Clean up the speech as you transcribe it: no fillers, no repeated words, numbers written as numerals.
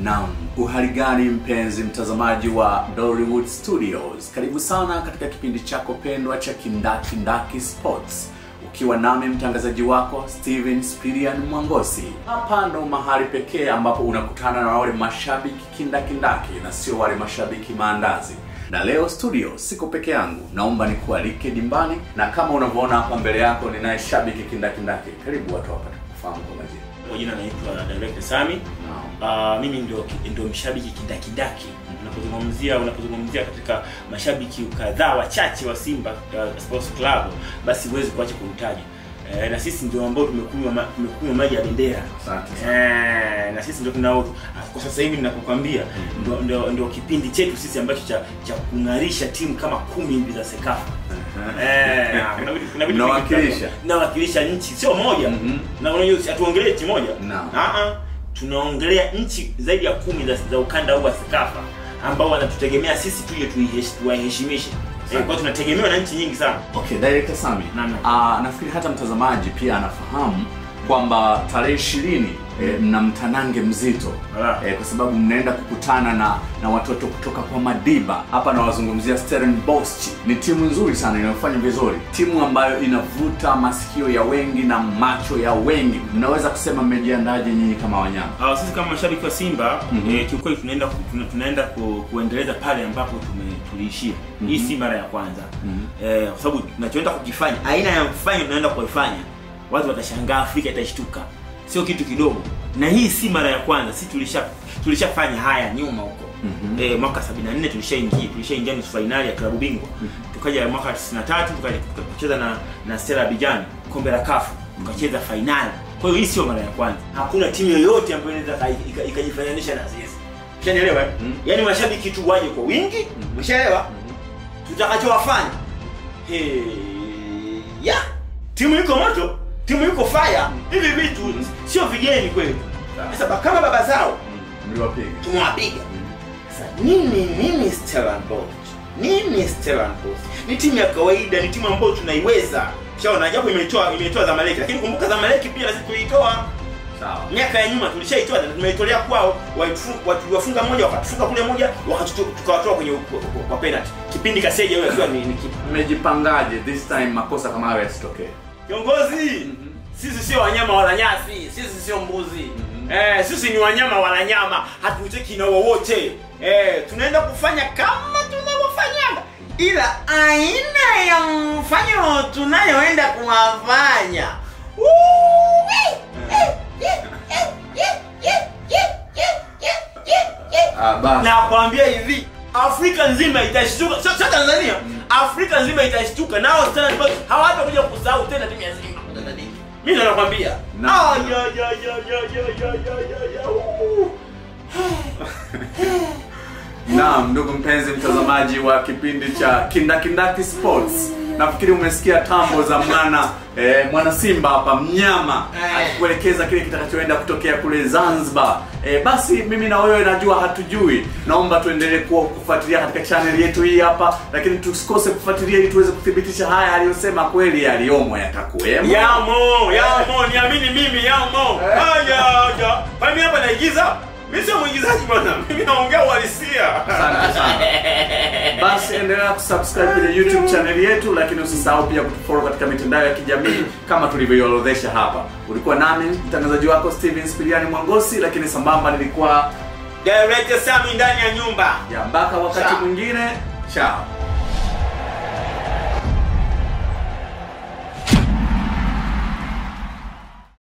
Naam, uhali gani mpenzi mtazamaji wa Dollywood Studios. Karibu sana katika kipindi chako pendwa cha Kindaki Sports. Ukiwa nami mtangazaji wako Steven Spirian Mwangosi. Hapa ndo mahali pekee ambapo unakutana na wale mashabiki kindaki na sio wale mashabiki maandazi. Na leo studio siko peke yangu, naomba nikualike dimbani, na kama unavyoona hapa mbele yako ninaye shabiki kindaki. Karibu watu hapa kufahamu kwa majina. Kwa jina naitwa Director Sami. Mimi ndio mshabiki kindaki. Unapozungumzia katika mashabiki kadhaa wachache wa Simba Sports Club, basi huwezi kuacha kumtaja. Na sisi ndio ambao tumekunywa maji ya bendera. Na sisi ndio tunao kwa sasa hivi ninapokuambia ndio kipindi chetu sisi ambacho cha kungarisha timu kama 10 hivi za Sekafa. Nawakilisha nchi sio moja. Na unajua atuongelee timu moja. Tunaongelea nchi zaidi ya 10 za ukanda huu wa Sekafa ambao wanatutegemea sisi tuje tuwaheshimishe. Kwa tunategemewa na nchi nyingi sana. Okay, Director Sami. Nafikiri hata mtazamaji pia anafahamu kwamba tarehe 20 mna mtanange mzito. Kwa sababu mnaenda kukutana na watoto kutoka kwa Madiba. Hapa nawazungumzia Stellenbosch. Ni timu nzuri sana inayofanya vizuri. Timu ambayo inavuta masikio ya wengi na macho ya wengi. Mnaweza kusema mmejiandaje nyinyi kama wanyama? Sisi kama mashabiki wa Simba, kiukweli tunaenda kuendeleza pale ambapo tuliishia. Hii si mara ya kwanza. Kwa sababu tunachoenda kukifanya, aina ya kufanya tunaenda kuifanya, watu watashangaa, Afrika itashtuka. Sio kitu kidogo. Na hii si mara ya kwanza. Sisi tulishafanya haya nyuma huko. Mwaka 74 tulishaingia nusu finali ya klabu bingwa. Tukaja mwaka 93 tukacheza na Stella Abidjan kombe la CAF, tukacheza finali. Kwa hiyo hii sio mara ya kwanza. Hakuna timu yoyote ambayo inaweza ikajifananisha na sisi. Unaelewa? Yaani mashabiki tu waje kwa wingi, umeelewa? Tutakachowafanya. Timu iko moto. Timu yuko fire. Hivi vitu sio vigeni kwetu. Sasa kama baba zao mliwapiga, tumewapiga. Sasa nini Stellenbosch? Ni timu ya kawaida, ni timu ambayo tunaiweza. Shaona japo imetoa Zamalek, lakini kumbuka Zamalek pia lazima tuitoa. Sawa. Miaka ya nyuma tulishaitoa na tumeitolea kwao, waliwafunga moja, wakatufunga kule moja, tukawatoa kwenye kwa penalty. Kipindi Kaseja yule akiwa ni mmejipangaje this time makosa kama hayo yasitokee? Kiongozi, sisi sio wanyama wala nyasi, sisi sio mbuzi. Sisi ni wanyama wala nyama, hatucheki na wowote. Tunaenda kufanya kama tunavyofanya, ila aina ya mfanyo tunayoenda kuwafanya. Nakwambia hivi, Afrika nzima itashtuka. Sio Tanzania. Afrika nzima itashtuka. Nao Stellenbosch hawatakuja kusahau tena timu ya Simba. Mimi nakwambia. Naam, ndugu mpenzi mtazamaji wa kipindi cha Kindaki Sports. Nafikiri umesikia tambo za mwana Simba hapa, mnyama akikuelekeza kile kitakachoenda kutokea kule Zanzibar. Basi mimi na wewe najua hatujui. Naomba tuendelee kufuatilia katika channel yetu hii hapa, lakini tusikose kufuatilia ili tuweze kuthibitisha haya aliyosema kweli yaliomo yatakuwemo. Yamo, niamini mimi yamo. Kwa mimi hapa naigiza. Mimi sio mwigizaji bwana. Mimi naongea uhalisia. Asante sana. Basi endelea kusubscribe kwenye YouTube channel yetu, lakini usisahau pia kutufollow katika mitandao ya kijamii kama tulivyoorodhesha hapa. Ulikuwa nami mtangazaji wako Steven Spirian Mwangosi, lakini sambamba nilikuwa Director Sami ndani ya nyumba. Mpaka wakati mwingine. Ciao.